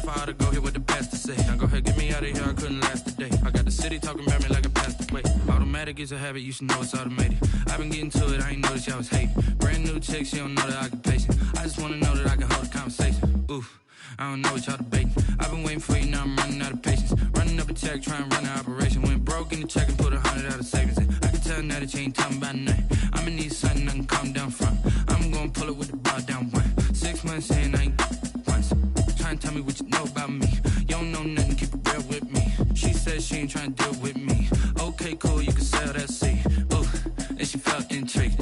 if I ought to go here with the pastor say. Now go ahead, get me out of here, I couldn't last a day. I got the city talking about me like a pastor. Wait, automatic is a habit, you should know it's automated. I've been getting to it, I ain't noticed y'all was hating. Brand new chick, she don't know that I can pace it. I just wanna know that I can hold a conversation. Oof, I don't know what y'all debating. I've been waiting for you, now I'm running out of patience. Running up a check, trying to run an operation. Went broke in the check and put 100 out of savings in. I can tell now that you ain't talking about nothing. I'ma need something I can calm down from. I'm gonna pull it with the bar down one. 6 months in, I ain't once. Trying to tell me what you know about me. You don't know nothing, keep it real with me. She said she ain't trying to deal with me. Okay, cool, you can sell that seed. Ooh, and she felt intrigued.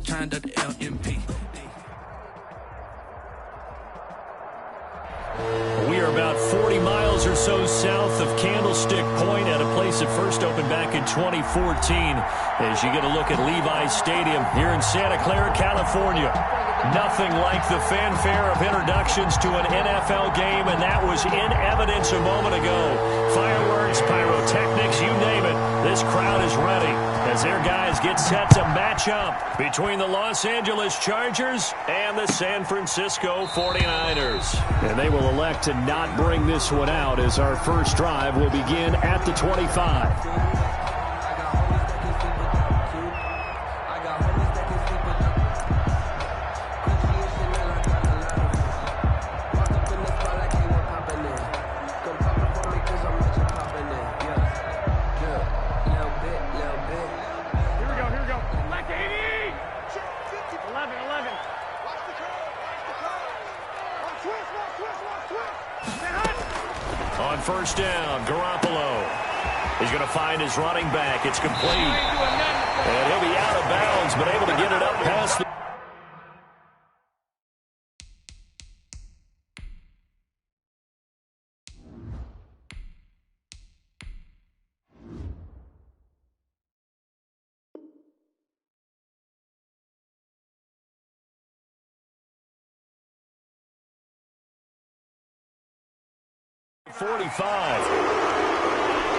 Trying to duck the LMP. We are about 40 miles or so south of Candlestick Point at a place that first opened back in 2014 as you get a look at Levi's Stadium here in Santa Clara, California. Nothing like the fanfare of introductions to an NFL game, and that was in evidence a moment ago. Fireworks, pyrotechnics, you name it. This crowd is ready as their guys get set to match up between the Los Angeles Chargers and the San Francisco 49ers. And they will elect to not bring this one out as our first drive will begin at the 25. On first down, Garoppolo. He's going to find his running back. It's complete. And he'll be out of bounds, but able to get it up past the... .45.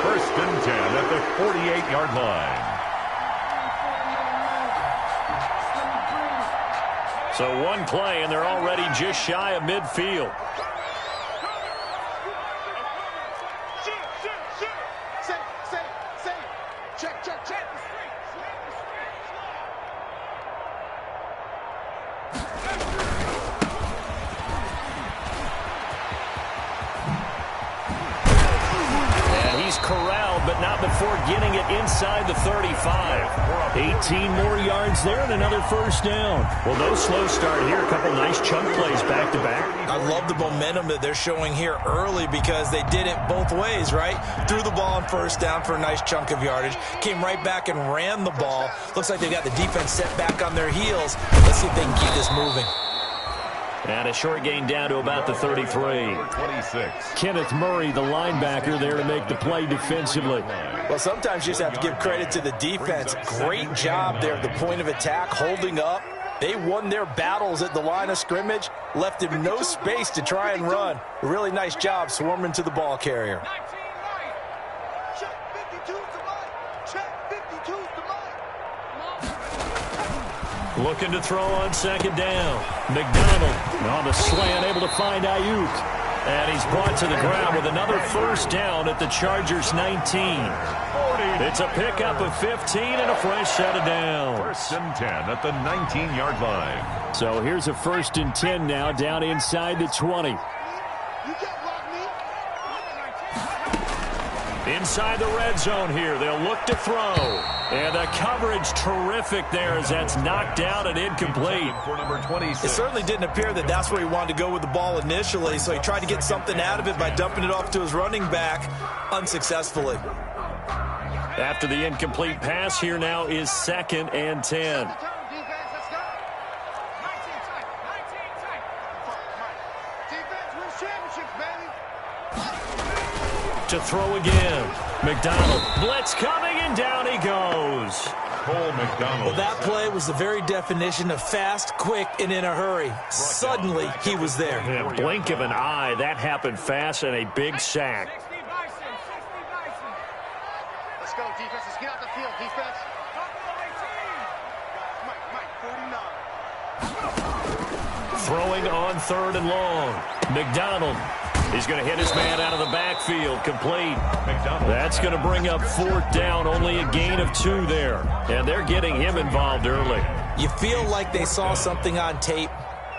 First and 10 at the 48-yard line. So one play, and they're already just shy of midfield. Corralled, but not before getting it inside the 35. 18 more yards there and another first down. Well, no slow start here. A couple nice chunk plays back-to-back. I love the momentum that they're showing here early because they did it both ways, right? Threw the ball on first down for a nice chunk of yardage. Came right back and ran the ball. Looks like they've got the defense set back on their heels. Let's see if they can keep this moving. And a short gain down to about the 33. 26. Kenneth Murray, the linebacker, there to make the play defensively. Well, sometimes you just have to give credit to the defense. Great job there at the point of attack, holding up. They won their battles at the line of scrimmage, left him no space to try and run. A really nice job swarming to the ball carrier. Looking to throw on second down. McDonald on the slant, able to find Ayuk. And he's brought to the ground with another first down at the Chargers' 19. It's a pickup of 15 and a fresh set of downs. First and 10 at the 19-yard line. So here's a first and 10 now down inside the 20. Inside the red zone here, they'll look to throw. And the coverage terrific there as that's knocked down and incomplete. For number 26. It certainly didn't appear that that's where he wanted to go with the ball initially, so he tried to get something out of it by dumping it off to his running back unsuccessfully. After the incomplete pass, here now is second and 10. To throw again. McDonald. Blitz coming, and down he goes. Cole McDonald. Well, that play was the very definition of fast, quick, and in a hurry. Suddenly, he was there. In a blink of an eye, that happened fast and a big sack. Let's go, defense. Let's get out the field, defense. Mike, 49. throwing on 3rd and long. McDonald is going to hit his man out of the backfield. Complete. That's going to bring up 4th down. Only a gain of 2 there. And they're getting him involved early. You feel like they saw something on tape,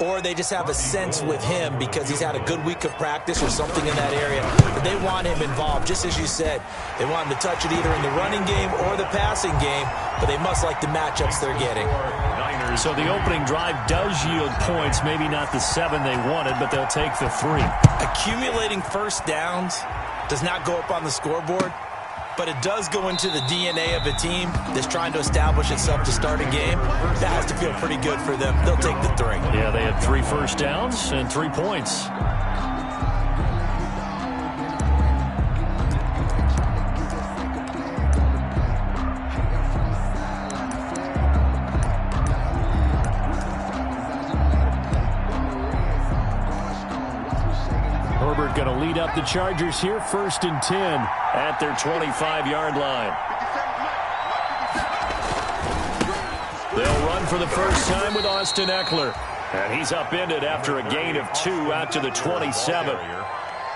or they just have a sense with him because he's had a good week of practice or something in that area. But they want him involved, just as you said. They want him to touch it either in the running game or the passing game, but they must like the matchups they're getting. So the opening drive does yield points, maybe not the 7 they wanted, but they'll take the 3. Accumulating first downs does not go up on the scoreboard, but it does go into the DNA of a team that's trying to establish itself to start a game. That has to feel pretty good for them. They'll take the 3. Yeah, they had 3 first downs and 3 points. Herbert going to lead up the Chargers here, 1st and 10 at their 25-yard line. They'll run for the first time with Austin Eckler. And he's upended after a gain of 2 out to the 27.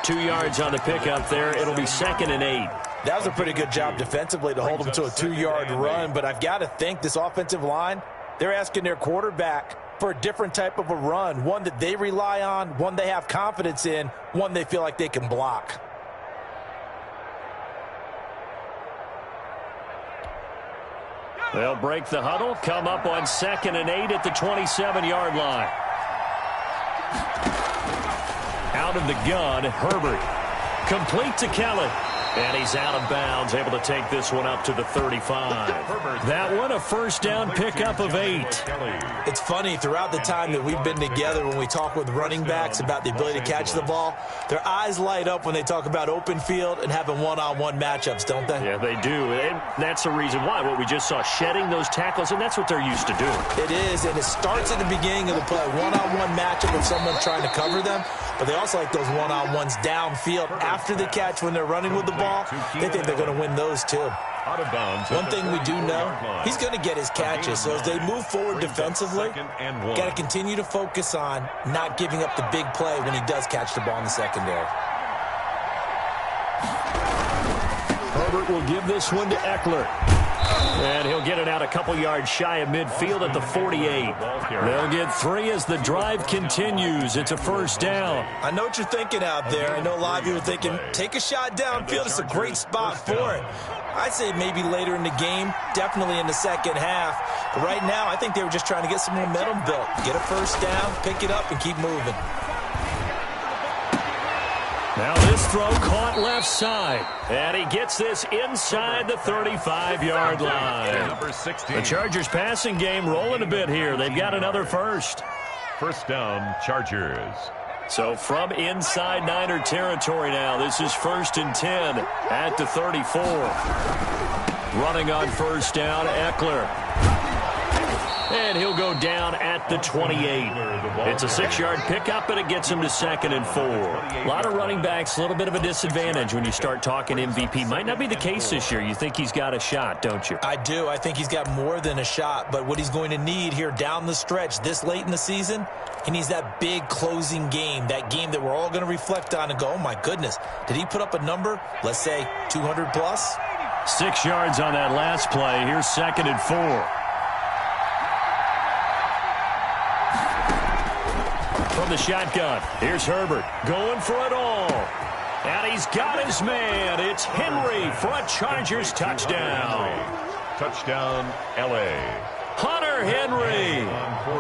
2 yards on the pickup there. It'll be 2nd and 8. That was a pretty good job defensively to hold him to a 2-yard run, but I've got to think this offensive line, they're asking their quarterback for a different type of a run, one that they rely on, one they have confidence in, one they feel like they can block. They'll break the huddle, come up on 2nd and 8 at the 27-yard line. Out of the gun, Herbert. Complete to Kelly. And he's out of bounds, able to take this one up to the 35. That one, a first down pickup of 8. It's funny, throughout the time that we've been together, when we talk with running backs about the ability to catch the ball, their eyes light up when they talk about open field and having one-on-one matchups, don't they? Yeah, they do. And that's the reason why. What we just saw, shedding those tackles, and that's what they're used to doing. It is, and it starts at the beginning of the play. One-on-one matchup with someone trying to cover them, but they also like those one-on-ones downfield after the catch when they're running with the ball. They think they're going to win those too. One thing we do know, he's going to get his catches. So as they move forward defensively, got to continue to focus on not giving up the big play when he does catch the ball in the secondary. Herbert will give this one to Eckler. And he'll get it out a couple yards shy of midfield at the 48. They'll get 3 as the drive continues. It's a first down. I know what you're thinking out there. I know a lot of you are thinking, take a shot downfield. It's a great spot for it. I'd say maybe later in the game, definitely in the second half. But right now, I think they were just trying to get some momentum built. Get a first down, pick it up, and keep moving. Now this throw caught left side. And he gets this inside the 35-yard line. The Chargers passing game rolling a bit here. They've got another first. First down, Chargers. So from inside Niner territory now, this is 1st and 10 at the 34. Running on first down, Eckler. And he'll go down at the 28. It's a 6-yard pickup, and it gets him to 2nd and 4. A lot of running backs, a little bit of a disadvantage when you start talking MVP. Might not be the case this year. You think he's got a shot, don't you? I do. I think he's got more than a shot. But what he's going to need here down the stretch this late in the season, he needs that big closing game, that game that we're all going to reflect on and go, oh, my goodness, did he put up a number, let's say 200 plus? 6 yards on that last play. Here's 2nd and 4. From the shotgun, here's Herbert going for it all. And he's got his man. It's Henry for a Chargers touchdown. Touchdown, L.A. Hunter Henry,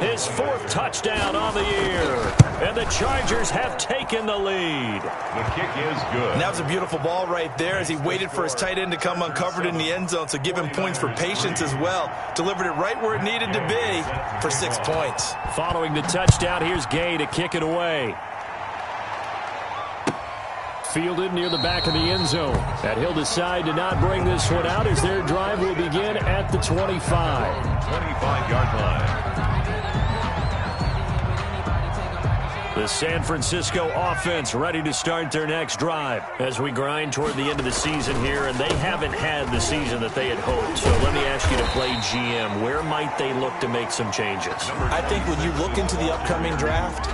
his 4th touchdown on the year. And the Chargers have taken the lead. The kick is good. And that was a beautiful ball right there as he waited for his tight end to come uncovered in the end zone, so give him points for patience as well. Delivered it right where it needed to be for 6 points. Following the touchdown, here's Gay to kick it away. Fielded near the back of the end zone. And he'll decide to not bring this one out as their drive will begin at the 25. 25-yard line. The The San Francisco offense ready to start their next drive as we grind toward the end of the season here, and they haven't had the season that they had hoped. So let me ask you to play GM. Where might they look to make some changes? I think when you look into the upcoming draft,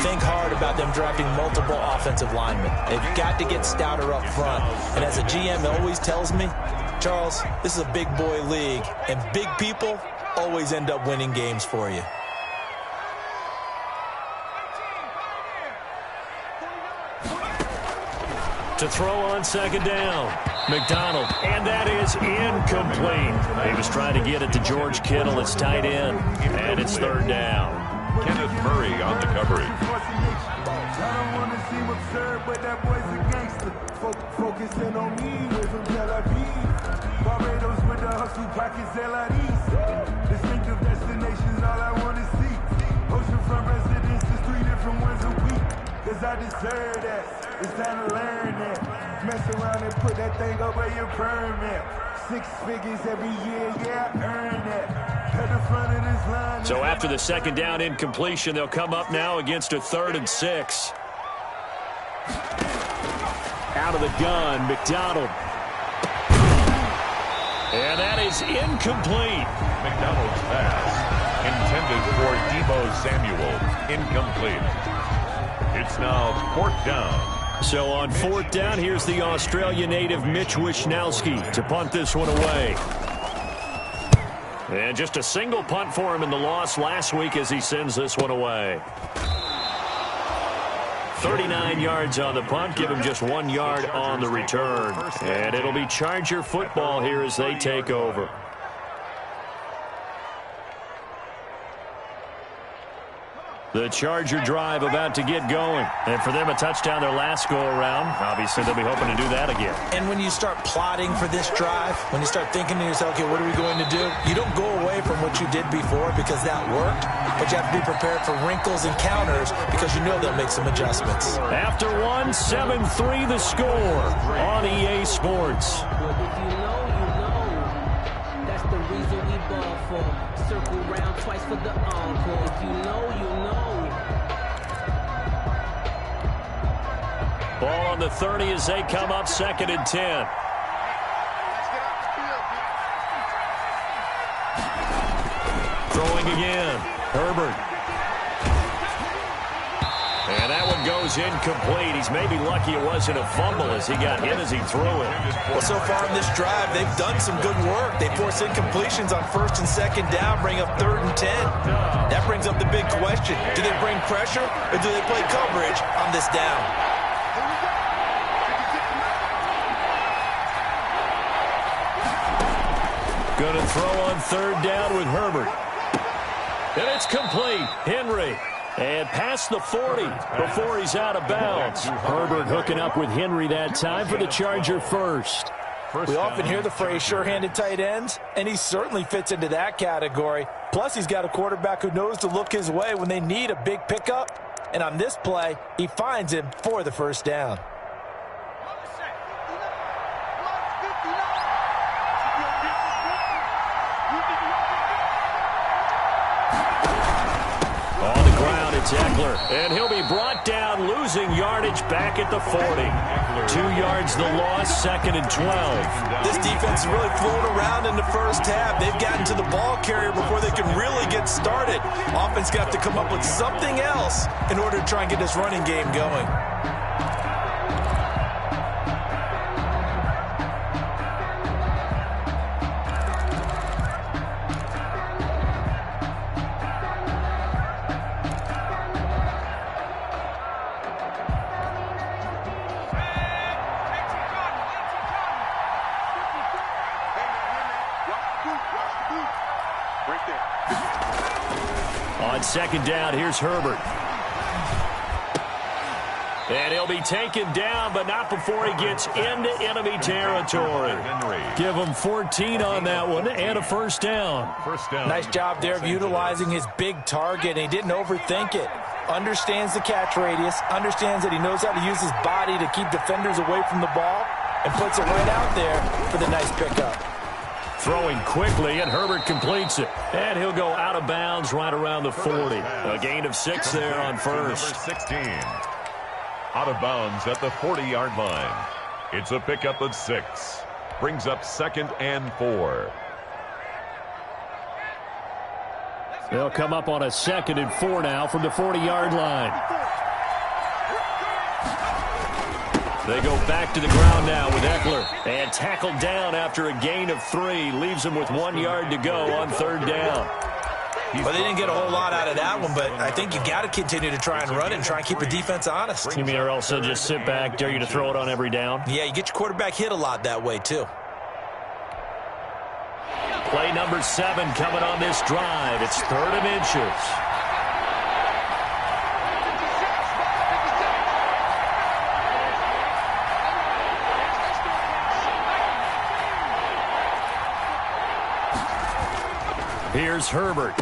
think hard about them drafting multiple offensive linemen. They've got to get stouter up front. And as a GM always tells me, Charles, this is a big boy league, and big people always end up winning games for you. To throw on second down, McDonald, and that is incomplete. He was trying to get it to George Kittle, it's tight end, and it's third down. Kenneth Murray on the coverage. Focusing on me, we're from Tel Aviv. Barbados with the hustle pockets, distinctive destinations, all I want to see. Oceanfront residences, 3 different ones a week. Cause I deserve that. It's time to learn that. Mess around and put that thing over your permit. 6 figures every year, yeah, I earned that. At the front of this line. So after the second down incompletion, they'll come up now against a 3rd and 6. Out of the gun, McDonald. And that is incomplete. McDonald's pass intended for Deebo Samuel. Incomplete. It's now 4th down. So on 4th down, here's the Australia native Mitch Wishnowsky to punt this one away. And just a single punt for him in the loss last week as he sends this one away. 39 yards on the punt, give him just 1 yard on the return. And it'll be Charger football here as they take over. The Charger drive about to get going. And for them, a touchdown their last go-around. Obviously, they'll be hoping to do that again. And when you start plotting for this drive, when you start thinking to yourself, okay, what are we going to do? You don't go away from what you did before because that worked. But you have to be prepared for wrinkles and counters because you know they'll make some adjustments. After 1, 7-3 the score on EA Sports. If you know, you know. That's the reason we ball for. Circle round twice for the encore. If you know, you know. Ball on the 30 as they come up 2nd and 10. Throwing again. Herbert. And that one goes incomplete. He's maybe lucky it wasn't a fumble as he got hit as he threw it. Well, so far in this drive, they've done some good work. They force incompletions on 1st and 2nd down, bring up 3rd and 10. That brings up the big question. Do they bring pressure or do they play coverage on this down? Going to throw on 3rd down with Herbert. And it's complete. Henry. And past the 40 before he's out of bounds. Herbert hooking up with Henry that time for the Charger first. We often hear the phrase sure-handed tight ends, and he certainly fits into that category. Plus, he's got a quarterback who knows to look his way when they need a big pickup. And on this play, he finds him for the 1st down. Eckler, and he'll be brought down, losing yardage back at the 40. 2 yards the loss, 2nd and 12. This defense has really flown around in the first half. They've gotten to the ball carrier before they can really get started. Offense got to come up with something else in order to try and get this running game going. On 2nd down, here's Herbert. And he'll be taken down, but not before he gets into enemy territory. Give him 14 on that one and a 1st down. Nice job there of utilizing his big target, and he didn't overthink it. Understands the catch radius, understands that he knows how to use his body to keep defenders away from the ball, and puts it right out there for the nice pickup. throwing quickly, and Herbert completes it. And he'll go out of bounds right around the 40. A gain of 6 there on first. Number 16. Out of bounds at the 40-yard line. It's a pickup of 6. Brings up 2nd and 4. They'll come up on a 2nd and 4 now from the 40-yard line. They go back to the ground now with Eckler. And tackled down after a gain of 3. Leaves him with 1 yard to go on 3rd down. Well, they didn't get a whole lot out of that one, but I think you got to continue to try and run it and try and keep the defense honest. You mean or else they'll just sit back, dare you to throw it on every down? Yeah, you get your quarterback hit a lot that way, too. Play number 7 coming on this drive. It's 3rd and inches. Here's Herbert.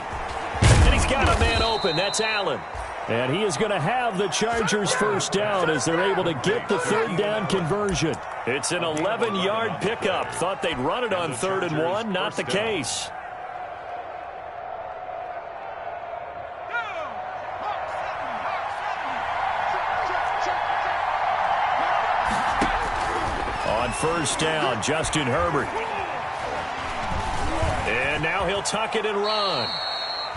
And he's got a man open. That's Allen. And he is going to have the Chargers first down as they're able to get the 3rd down conversion. It's an 11-yard pickup. Thought they'd run it on 3rd and 1. Not the case. On first down, Justin Herbert. And now he'll tuck it and run.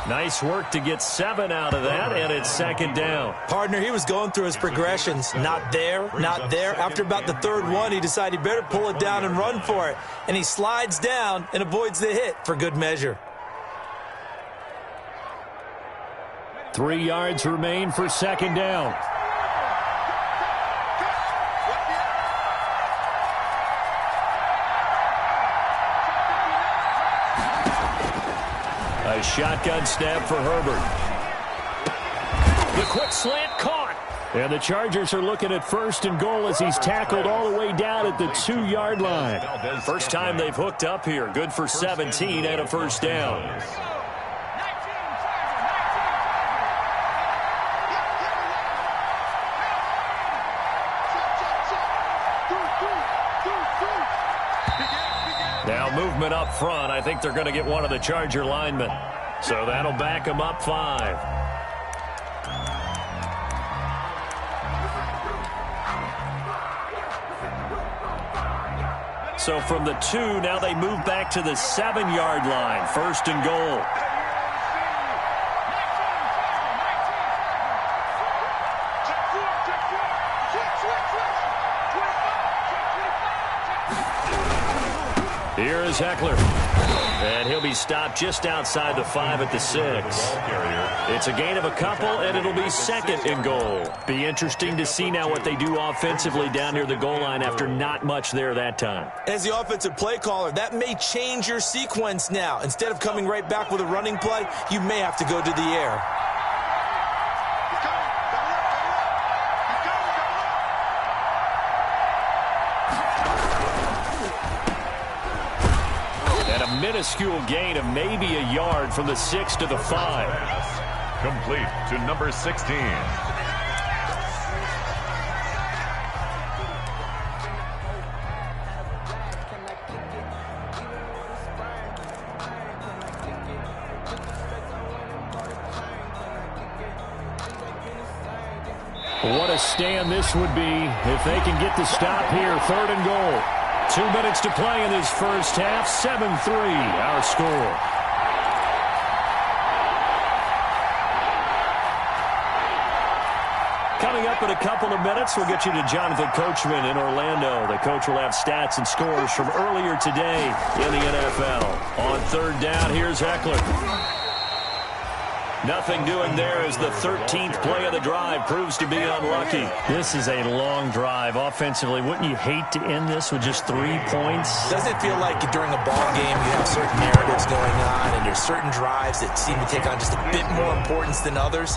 Nice work to get 7 out of that, and it's 2nd down. Partner, he was going through his progressions. Not there, not there. After about the 3rd one, he decided he better pull it down and run for it. And he slides down and avoids the hit for good measure. 3 yards remain for 2nd down. A shotgun snap for Herbert. The quick slant caught. And the Chargers are looking at 1st and goal as he's tackled all the way down at the 2-yard line. First time they've hooked up here. Good for 17 and a first down. Now movement up front. I think they're going to get one of the Charger linemen. So that'll back them up 5. So from the 2, now they move back to the 7-yard line. 1st and goal. Here is Eckler. And he'll be stopped just outside the 5 at the 6. It's a gain of a couple, and it'll be 2nd and goal. Be interesting to see now what they do offensively down near the goal line after not much there that time. As the offensive play caller, that may change your sequence now. Instead of coming right back with a running play, you may have to go to the air. Minuscule gain of maybe a yard from the 6 to the 5. Complete to number 16. What a stand this would be if they can get the stop here. 3rd and goal. 2 minutes to play in this first half. 7-3, our score. Coming up in a couple of minutes, we'll get you to Jonathan Coachman in Orlando. The coach will have stats and scores from earlier today in the NFL. On 3rd down, here's Eckler. Nothing doing there as the 13th play of the drive proves to be unlucky. This is a long drive offensively. Wouldn't you hate to end this with just 3 points? Doesn't it feel like during a ball game you have certain narratives going on and there's certain drives that seem to take on just a bit more importance than others?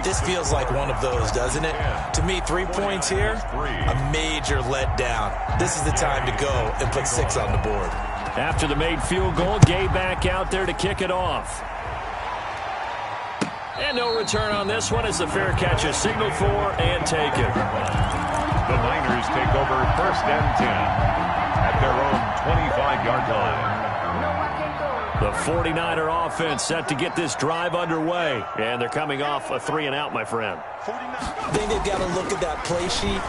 This feels like one of those, doesn't it? To me, 3 points here, a major letdown. This is the time to go and put 6 on the board. After the made field goal, Gay back out there to kick it off. And no return on this one as the fair catch is signaled for and taken. The Niners take over 1st and 10 at their own 25-yard line. The 49er offense set to get this drive underway. And they're coming off a 3-and-out, my friend. I think they've got to look at that play sheet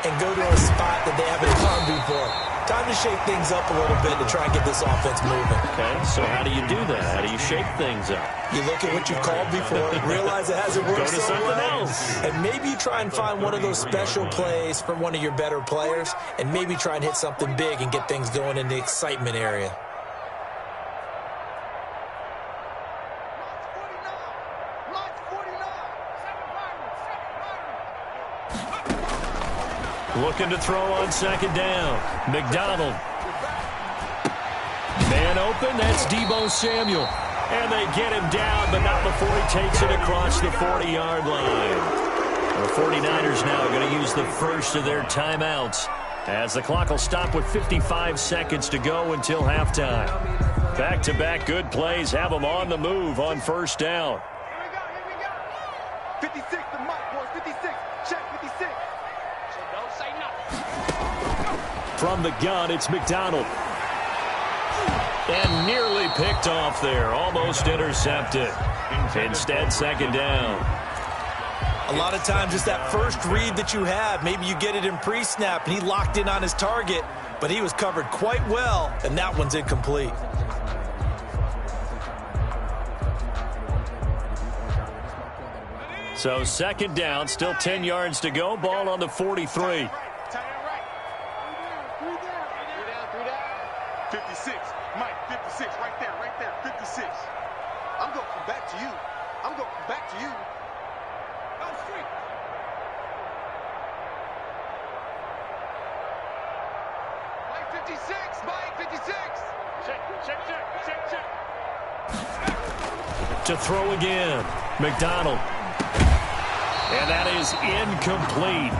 and go to a spot that they haven't gone before. Time to shake things up a little bit to try and get this offense moving. Okay, so how do you do that? How do you shake things up? You look at what you've called before, realize it hasn't worked so well, and maybe you try and find one of those special plays from one of your better players, and maybe try and hit something big and get things going in the excitement area. Looking to throw on second down. McDonald. Man open, that's Deebo Samuel. And they get him down, but not before he takes it across the 40-yard line. The 49ers now going to use the first of their timeouts, as the clock will stop with 55 seconds to go until halftime. Back-to-back good plays have them on the move on first down. Here we go. 56, the mic, boys. 56. Check 56. So don't say nothing. From the gun, it's McDonald. And nearly picked off there. Almost intercepted. Instead, second down. A lot of times it's that first read that you have. Maybe you get it in pre-snap, and he locked in on his target, but he was covered quite well, and that one's incomplete. So second down, still 10 yards to go. Ball on the 43. 56. Mike, 56. Right there. 56. I'm going to come back to you. Go street. Mike, 56. Mike, 56. Check. To throw again. McDonald. And that is incomplete.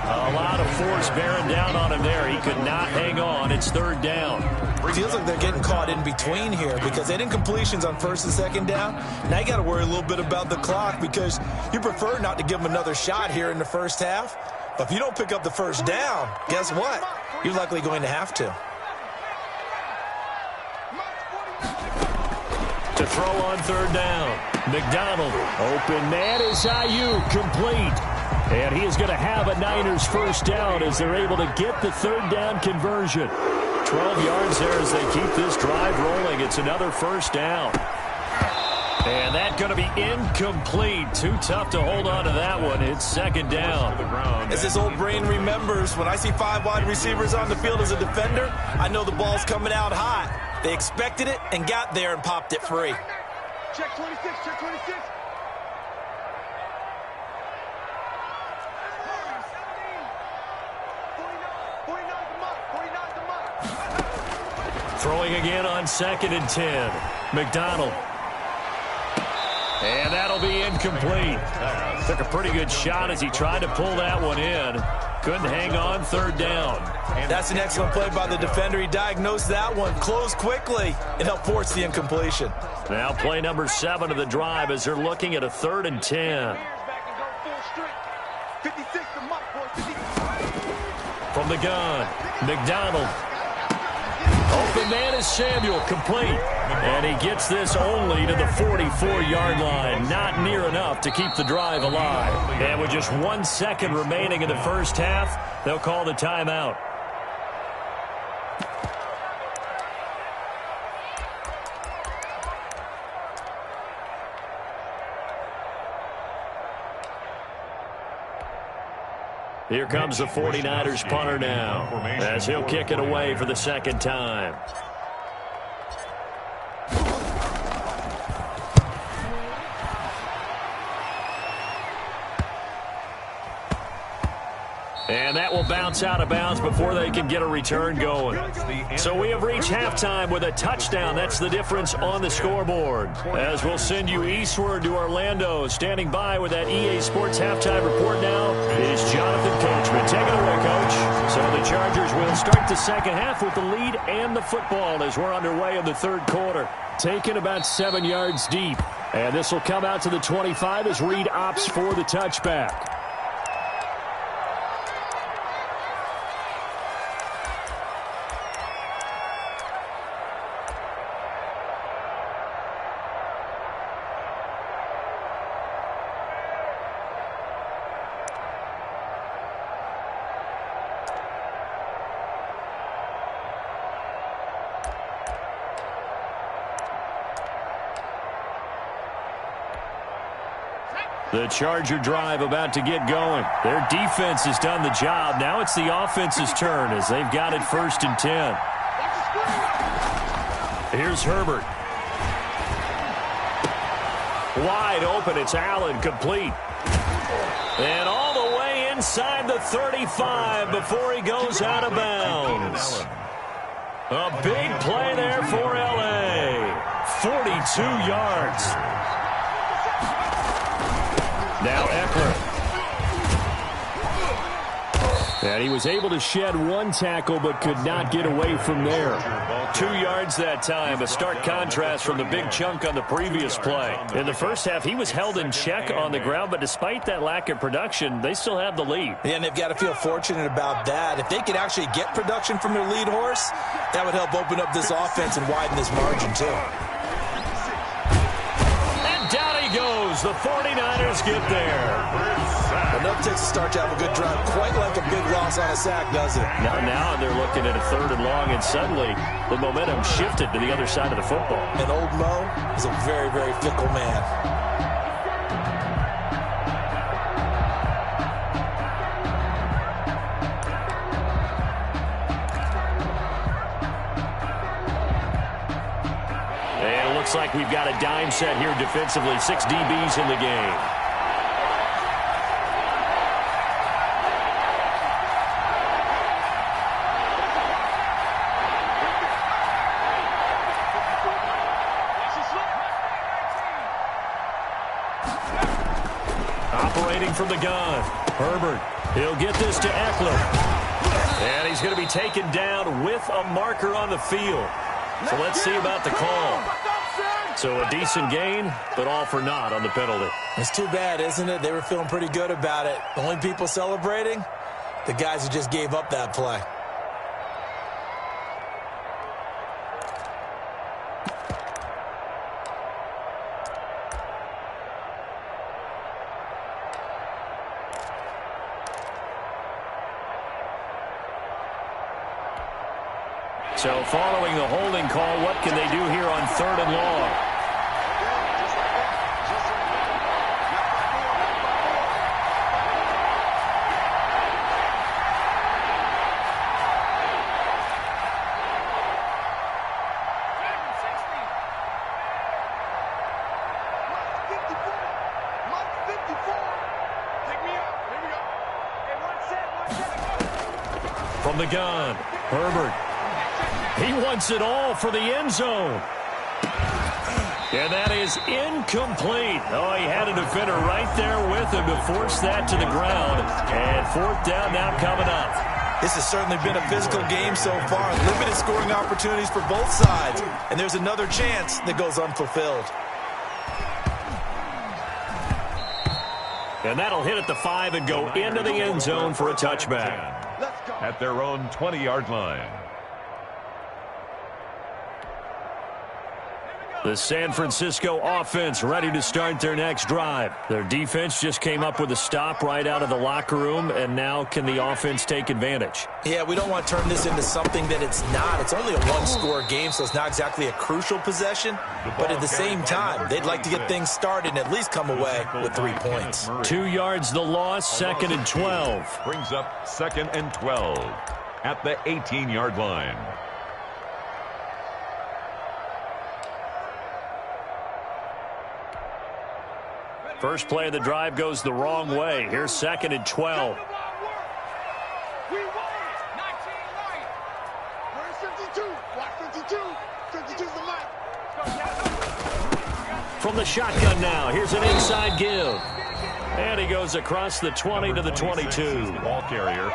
A lot of force bearing down on him there. He could not hang on. It's third down. Feels like they're getting caught in between here because they had incompletions on first and second down. Now you got to worry a little bit about the clock because you prefer not to give them another shot here in the first half. But if you don't pick up the first down, guess what? You're likely going to have to. To throw on third down. McDonald. Open man is Ayuk. Complete. And he is going to have a Niners first down as they're able to get the third down conversion. 12 yards there as they keep this drive rolling. It's another first down. And that's going to be incomplete. Too tough to hold on to that one. It's second down. As this old brain remembers, when I see 5 wide receivers on the field as a defender, I know the ball's coming out hot. They expected it and got there and popped it free. Check 26. Check 26. Throwing again on second and 10. McDonald. And that'll be incomplete. Took a pretty good shot as he tried to pull that one in. Couldn't hang on, third down. That's an excellent play by the defender. He diagnosed that one, closed quickly, and helped force the incompletion. Now play number 7 of the drive as they're looking at a third and 10. From the gun, McDonald. Open man is Samuel, complete. And he gets this only to the 44-yard line. Not near enough to keep the drive alive. And with just 1 second remaining in the first half, they'll call the timeout. Here comes the 49ers punter now, as he'll kick it away for the second time. And that will bounce out of bounds before they can get a return going. So we have reached halftime with a touchdown. That's the difference on the scoreboard. As we'll send you eastward to Orlando. Standing by with that EA Sports halftime report now is Jonathan Coachman. Take it away, Coach. So the Chargers will start the second half with the lead and the football as we're underway in the third quarter. Taken about 7 yards deep. And this will come out to the 25 as Reed opts for the touchback. The Charger drive about to get going. Their defense has done the job. Now it's the offense's turn as they've got it 1st and 10. Here's Herbert. Wide open. It's Allen, complete. And all the way inside the 35 before he goes out of bounds. A big play there for L.A. 42 yards. Now Eckler. And he was able to shed one tackle but could not get away from there. 2 yards that time, a stark contrast from the big chunk on the previous play. In the first half, he was held in check on the ground, but despite that lack of production, they still have the lead. Yeah, and they've got to feel fortunate about that. If they could actually get production from their lead horse, that would help open up this offense and widen this margin too. And down he goes. The 49ers get there. Enough takes a start to have a good drive. Quite like a big loss on a sack, doesn't it? Now they're looking at a 3rd and long, and suddenly the momentum shifted to the other side of the football. And old Mo is a very, very fickle man. And it looks like we've got a dime set here defensively. 6 DBs in the game. From the gun. Herbert. He'll get this to Eckler. And he's going to be taken down with a marker on the field. So let's see about the call. So a decent gain, but all for naught on the penalty. It's too bad, isn't it? They were feeling pretty good about it. The only people celebrating, the guys who just gave up that play. So following the holding call, what can they do here on 3rd and long? From the gun, Herbert. He wants it all for the end zone. And that is incomplete. Oh, he had a defender right there with him to force that to the ground. And 4th down now coming up. This has certainly been a physical game so far. Limited scoring opportunities for both sides. And there's another chance that goes unfulfilled. And that'll hit at the 5 and go into the end zone for a touchback. At their own 20-yard line. The San Francisco offense ready to start their next drive. Their defense just came up with a stop right out of the locker room, and now can the offense take advantage? Yeah, we don't want to turn this into something that it's not. It's only a one-score game, so it's not exactly a crucial possession. But at the same time, they'd like to get things started and at least come away with 3 points. 2 yards the loss, 2nd and 12. Brings up 2nd and 12 at the 18-yard line. First play of the drive goes the wrong way. Here's 2nd and 12. We won it. 19 right. Where's 52? Watch 52. 52's the mic. From the shotgun now. Here's an inside give. And he goes across the 20 to the 22. Ball carrier.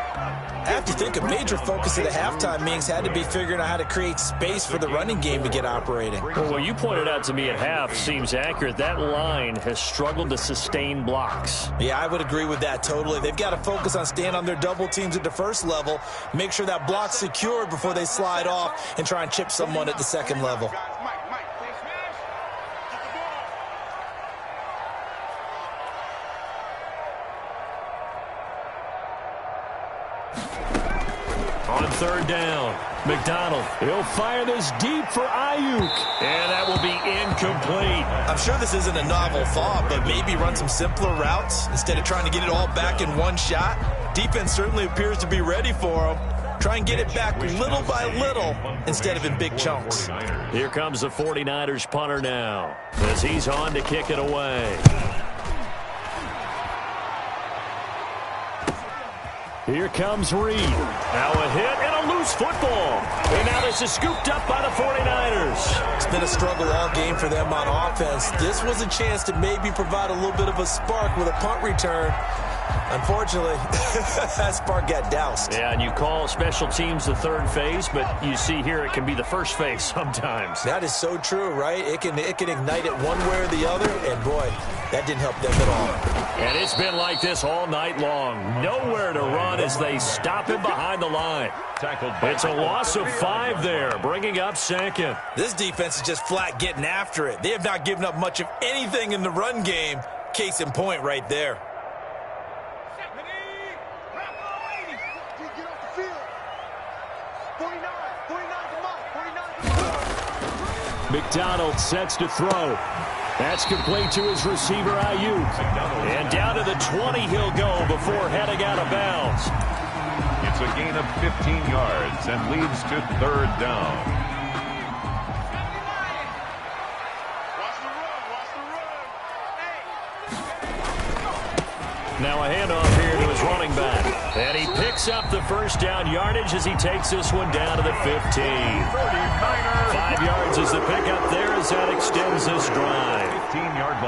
I have to think a major focus of the halftime meetings had to be figuring out how to create space for the running game to get operating. Well, what you pointed out to me at half seems accurate. That line has struggled to sustain blocks. Yeah, I would agree with that totally. They've got to focus on staying on their double teams at the first level, make sure that block's secured before they slide off and try and chip someone at the second level. On third down, McDonald, he'll fire this deep for Ayuk, and that will be incomplete. I'm sure this isn't a novel thought, but maybe run some simpler routes instead of trying to get it all back in one shot. Defense certainly appears to be ready for him. Try and get it back little by little instead of in big chunks. Here comes the 49ers punter now as he's on to kick it away. Here comes Reed. Now a hit and a loose football. And now this is scooped up by the 49ers. It's been a struggle all game for them on offense. This was a chance to maybe provide a little bit of a spark with a punt return. Unfortunately, that spark got doused. Yeah, and you call special teams the third phase, but you see here it can be the first phase sometimes. That is so true, right? It can ignite it one way or the other, and boy, that didn't help them at all. And it's been like this all night long. Nowhere to run as they stop him behind the line. It's a loss of 5 there, bringing up second. This defense is just flat getting after it. They have not given up much of anything in the run game. Case in point right there. McDonald sets to throw. That's complete to his receiver, Ayuk. And down to the 20 he'll go before heading out of bounds. It's a gain of 15 yards and leads to third down. Now a handoff here to his running back. And he picks up the first down yardage as he takes this one down to the 15. 5 yards is the pickup there as that extends this drive. 15-yard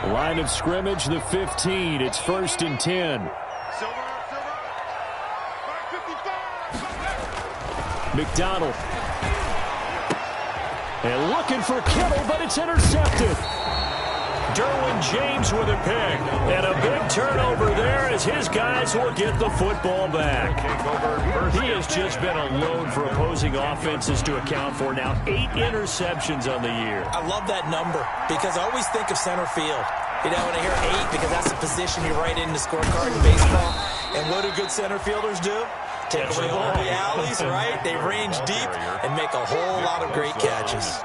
line. Line of scrimmage, the 15. It's 1st and 10. McDonald. And looking for Kittle, but it's intercepted. Derwin James with a pick. And a big turnover there as his guys will get the football back. He has just been a load for opposing offenses to account for. Now 8 interceptions on the year. I love that number because I always think of center field. You know, when I hear 8, because that's the position you write in the scorecard in baseball. And what do good center fielders do? Take away all the alleys, right? They range deep and make a whole lot of great catches.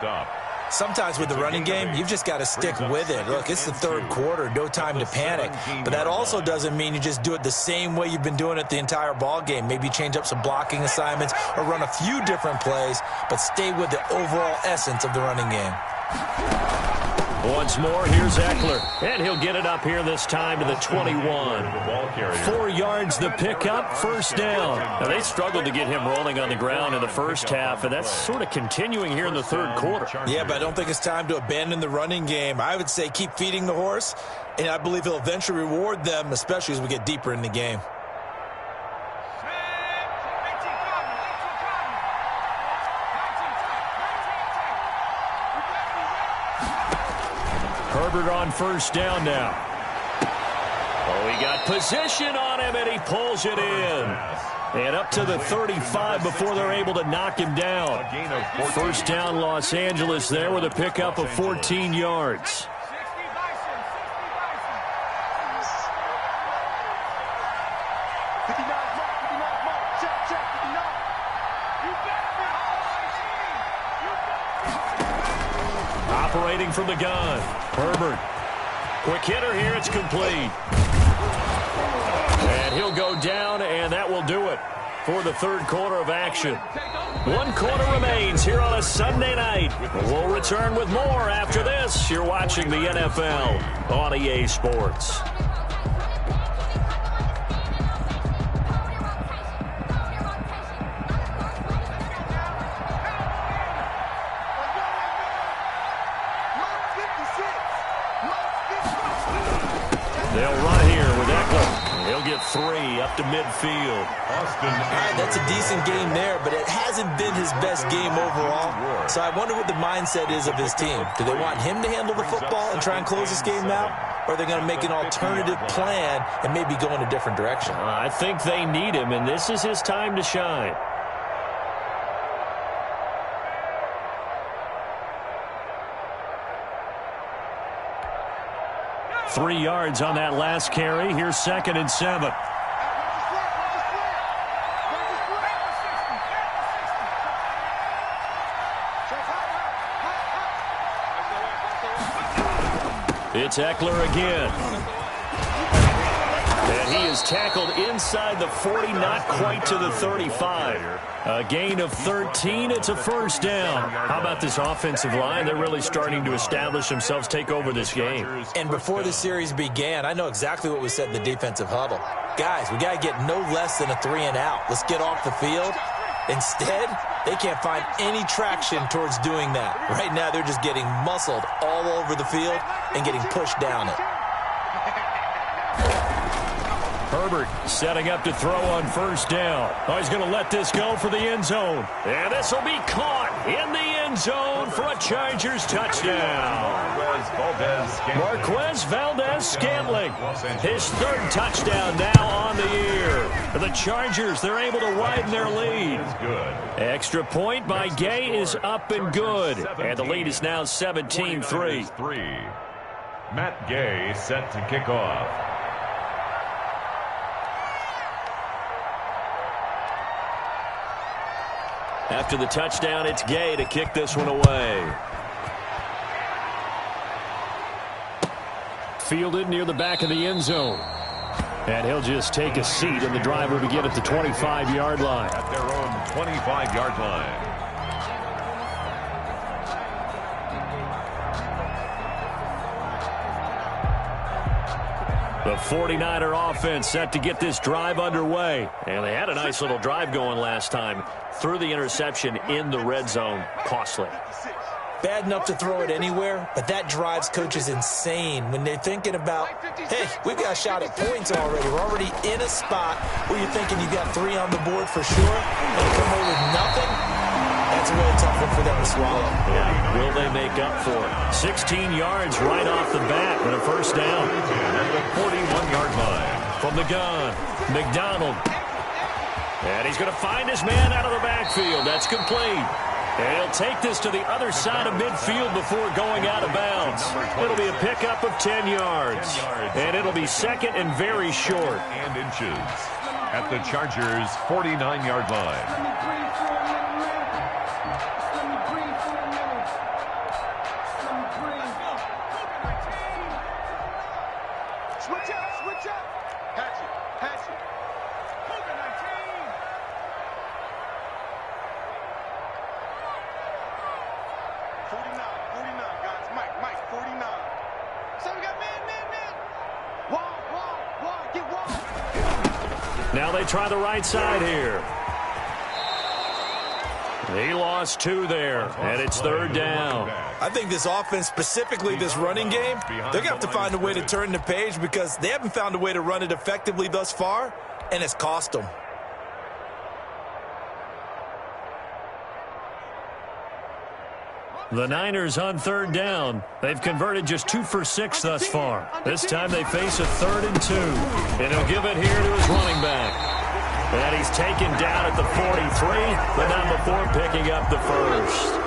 Sometimes with the running game, you've just got to stick with it. Look, it's the third quarter, no time to panic. But that also doesn't mean you just do it the same way you've been doing it the entire ball game. Maybe change up some blocking assignments or run a few different plays, but stay with the overall essence of the running game. Once more, here's Eckler. And he'll get it up here this time to the 21. 4 yards the pickup, first down. Now, they struggled to get him rolling on the ground in the first half, and that's sort of continuing here in the third quarter. Yeah, but I don't think it's time to abandon the running game. I would say keep feeding the horse, and I believe he'll eventually reward them, especially as we get deeper in the game. Herbert on first down now. Oh, he got position on him, and he pulls it in. And up to the 35 before they're able to knock him down. First down, Los Angeles there with a pickup of 14 yards. Operating from the gun. Herbert. Quick hitter here. It's complete. And he'll go down, and that will do it for the third quarter of action. 1 quarter remains here on a Sunday night. We'll return with more after this. You're watching the NFL on EA Sports. They'll run here with Eckler. He'll get 3 up to midfield. That's a decent game there, but it hasn't been his best game overall. So I wonder what the mindset is of his team. Do they want him to handle the football and try and close this game out? Or are they going to make an alternative plan and maybe go in a different direction? I think they need him, and this is his time to shine. 3 yards on that last carry. Here's 2nd and 7. It's Eckler again. And he is tackled inside the 40, not quite to the 35. A gain of 13. It's a first down. How about this offensive line? They're really starting to establish themselves, take over this game. And before the series began, I know exactly what we said in the defensive huddle. Guys, we got to get no less than a 3 and out. Let's get off the field. Instead, they can't find any traction towards doing that. Right now, they're just getting muscled all over the field and getting pushed down it. Herbert setting up to throw on first down. Oh, he's going to let this go for the end zone. And this will be caught in the end zone for a Chargers touchdown. Marquez Valdez-Scantling. His 3rd touchdown now on the year. The Chargers, they're able to widen their lead. Extra point by Gay is up and good. And the lead is now 17-3. Matt Gay set to kick off. After the touchdown, it's Gay to kick this one away. Fielded near the back of the end zone. And he'll just take a seat, and the drive will begin at the 25-yard line. At their own 25-yard line. The 49er offense set to get this drive underway. And they had a nice little drive going last time. Threw the interception in the red zone. Costly. Bad enough to throw it anywhere, but that drives coaches insane when they're thinking about, hey, we've got a shot at points already. We're already in a spot where you're thinking you got 3 on the board for sure, and you come away with nothing. That's a really tough one for them to swallow. Yeah. Will they make up for it? 16 yards right off the bat and a first down. At the 41-yard line. From the gun, McDonald. And he's going to find his man out of the backfield. That's complete. And he'll take this to the other side of midfield before going out of bounds. It'll be a pickup of 10 yards. And it'll be 2nd and very short. And inches. At the Chargers' 49-yard line. Now they try the right side here. He lost 2 there, and it's 3rd down. I think this offense, specifically this running game, they're going to have to find a way to turn the page because they haven't found a way to run it effectively thus far, and it's cost them. The Niners on 3rd down. They've converted just 2 for 6 thus far. This time they face a 3rd and 2. And he'll give it here to his running back. And he's taken down at the 43, but not before picking up the first.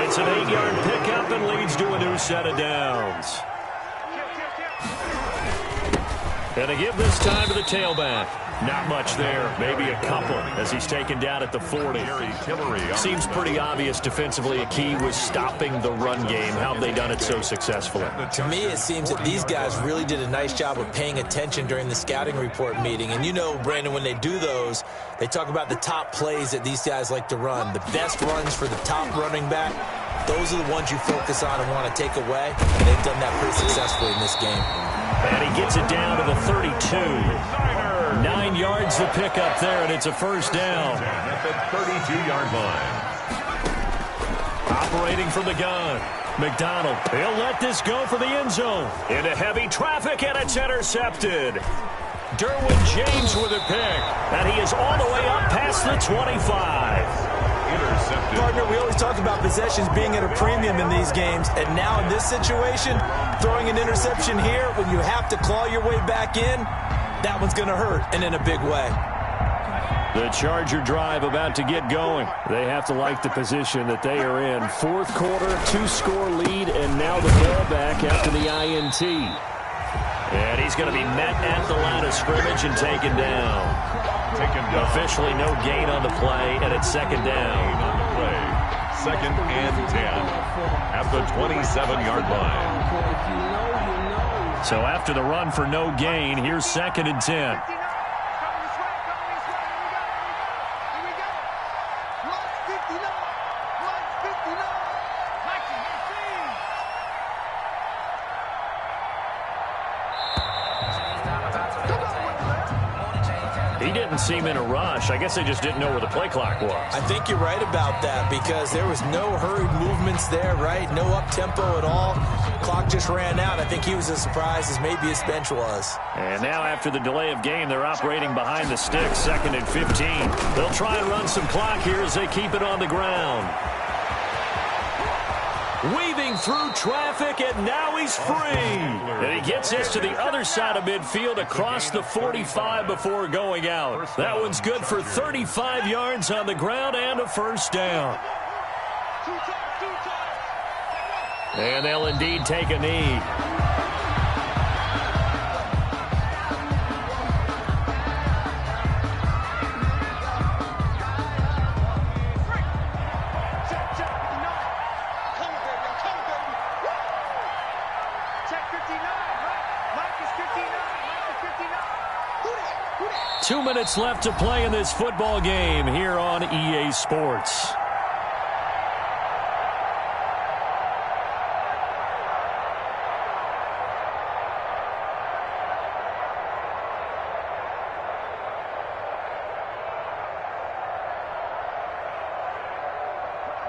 It's an 8-yard pickup and leads to a new set of downs. And they give this time to the tailback. Not much there, maybe a couple, as he's taken down at the 40. Seems pretty obvious defensively a key was stopping the run game. How have they done it so successfully? To me, it seems that these guys really did a nice job of paying attention during the scouting report meeting. And you know, Brandon, when they do those, they talk about the top plays that these guys like to run. The best runs for the top running back, those are the ones you focus on and want to take away. And they've done that pretty successfully in this game. And he gets it down to the 32. 9 yards to pick up there, and it's a first down. At the 32-yard line. Operating from the gun. McDonald, he'll let this go for the end zone. Into heavy traffic, and it's intercepted. Derwin James with a pick, and he is all the way up past the 25. Intercepted. Partner, we always talk about possessions being at a premium in these games, and now in this situation, throwing an interception here when you have to claw your way back in, that one's going to hurt, and in a big way. The Charger drive about to get going. They have to like the position that they are in. 4th quarter, 2-score lead, and now the ball back after the INT. And he's going to be met at the line of scrimmage and taken down. Officially no gain on the play, and it's second down. On the play. Second and 10 at the 27-yard line. So after the run for no gain, here's second and 10. He didn't seem in a rush. I guess they just didn't know where the play clock was. I think you're right about that because there was no hurried movements there, right? No up-tempo at all. Clock just ran out. I think he was as surprised as maybe his bench was. And now after the delay of game, they're operating behind the sticks, second and 15. They'll try and run some clock here as they keep it on the ground. Weaving through traffic, and now he's free. And he gets this to the other side of midfield across the 45 before going out. That one's good for 35 yards on the ground and a first down. And they'll indeed take a knee. Check 59. 2 minutes left to play in this football game here on EA Sports.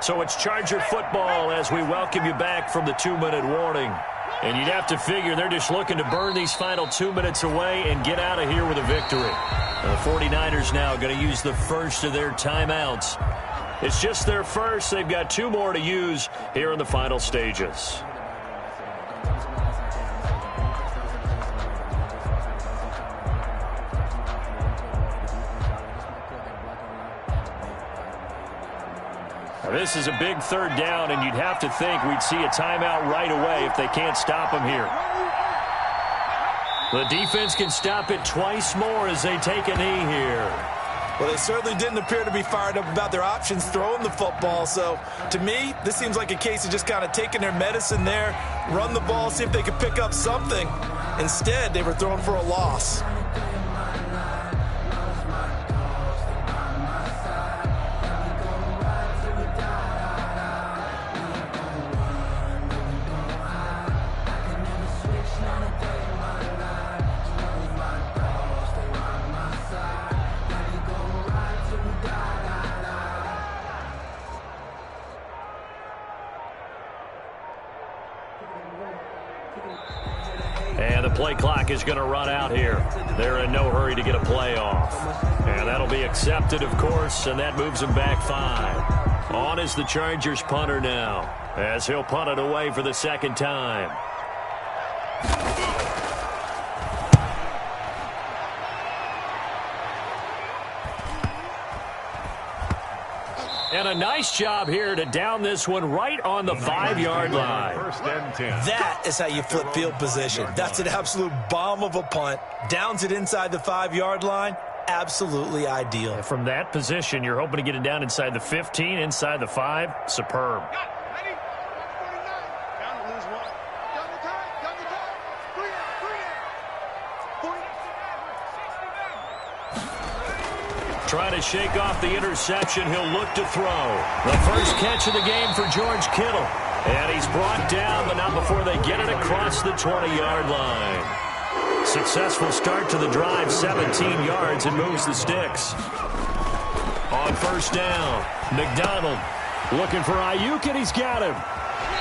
So it's Charger football as we welcome you back from the 2-minute warning. And you'd have to figure they're just looking to burn these final 2 minutes away and get out of here with a victory. The 49ers now going to use the first of their timeouts. It's just their first. They've got 2 more to use here in the final stages. This is a big third down, and you'd have to think we'd see a timeout right away if they can't stop them here. The defense can stop it twice more as they take a knee here. Well, they certainly didn't appear to be fired up about their options throwing the football. So, to me, this seems like a case of just kind of taking their medicine there, run the ball, see if they could pick up something. Instead, they were throwing for a loss. And the play clock is going to run out here. They're in no hurry to get a play off. And that'll be accepted, of course, and that moves them back 5. On is the Chargers punter now, as he'll punt it away for the second time. And a nice job here to down this one right on the 5-yard line. First and 10. That is how you flip field position. That's an absolute bomb of a punt. Downs it inside the 5-yard line. Absolutely ideal. And from that position, you're hoping to get it down inside the 15, inside the 5. Superb. Trying to shake off the interception. He'll look to throw. The first catch of the game for George Kittle. And he's brought down, but not before they get it across the 20-yard line. Successful start to the drive, 17 yards, and moves the sticks. On first down, McDonald looking for Ayuk, and he's got him.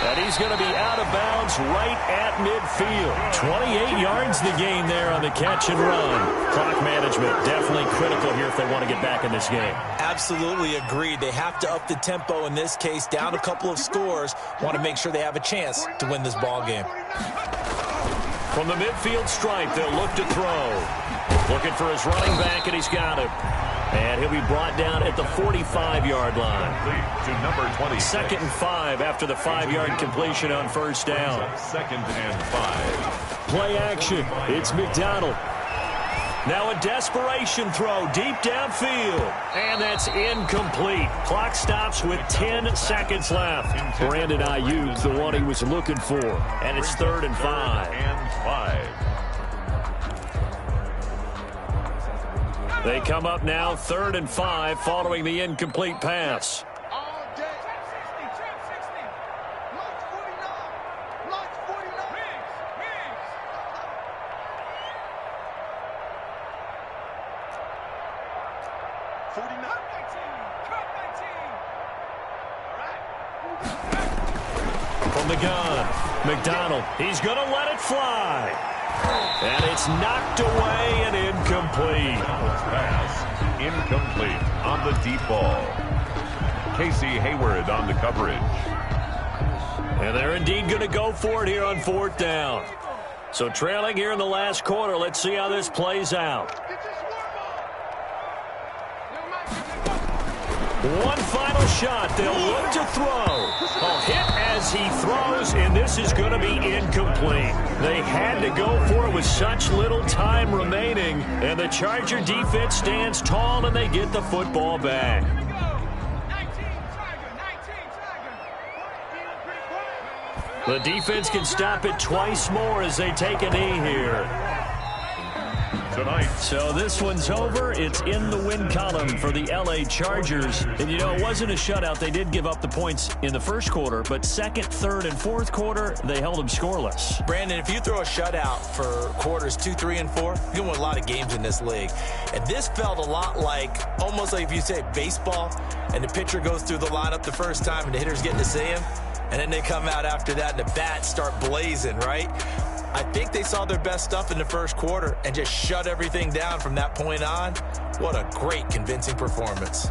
And he's going to be out of bounds right at midfield. 28 yards the gain there on the catch and run. Clock management definitely critical here if they want to get back in this game. Absolutely agreed. They have to up the tempo in this case, down a couple of scores. Want to make sure they have a chance to win this ball game. From the midfield stripe, they'll look to throw. Looking for his running back, and he's got him. And he'll be brought down at the 45-yard line. To number 20. Second and 5 after the 5-yard completion on first down. Second and 5. play action. It's McDonald. Now a desperation throw deep downfield. And that's incomplete. Clock stops with 10 seconds left. Brandon Ayuk, the one he was looking for. And it's 3rd and 5. They come up now 3rd and 5 following the incomplete pass. From the gun, McDonald, he's going to let it fly. And it's knocked away and incomplete. Pass incomplete on the deep ball. Casey Hayward on the coverage. And they're indeed going to go for it here on 4th down. So trailing here in the last quarter, let's see how this plays out. One final shot. They'll look to throw. A hit as he throws, and this is going to be incomplete. They had to go for it with such little time remaining, and the Charger defense stands tall, and they get the football back. The defense can stop it twice more as they take a knee here. Tonight. So this one's over. It's in the win column for the L.A. Chargers. And, you know, it wasn't a shutout. They did give up the points in the first quarter, but 2nd, 3rd, and 4th quarter, they held them scoreless. Brandon, if you throw a shutout for quarters 2, 3, and 4, you're going to win a lot of games in this league. And this felt a lot like, almost like if you say baseball, and the pitcher goes through the lineup the first time, and the hitter's getting to see him, and then they come out after that, and the bats start blazing, right? I think they saw their best stuff in the first quarter and just shut everything down from that point on. What a great, convincing performance.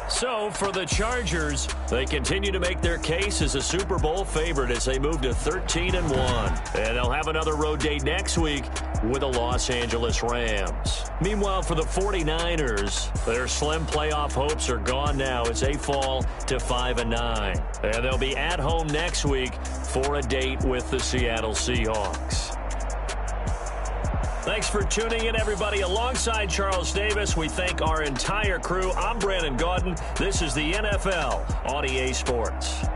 So for the Chargers, they continue to make their case as a Super Bowl favorite as they move to 13-1. And they'll have another road date next week with the Los Angeles Rams. Meanwhile, for the 49ers, their slim playoff hopes are gone now as they fall to 5-9. And they'll be at home next week for a date with the Seattle Seahawks. Thanks for tuning in, everybody. Alongside Charles Davis, we thank our entire crew. I'm Brandon Gaudin. This is the NFL on EA Sports.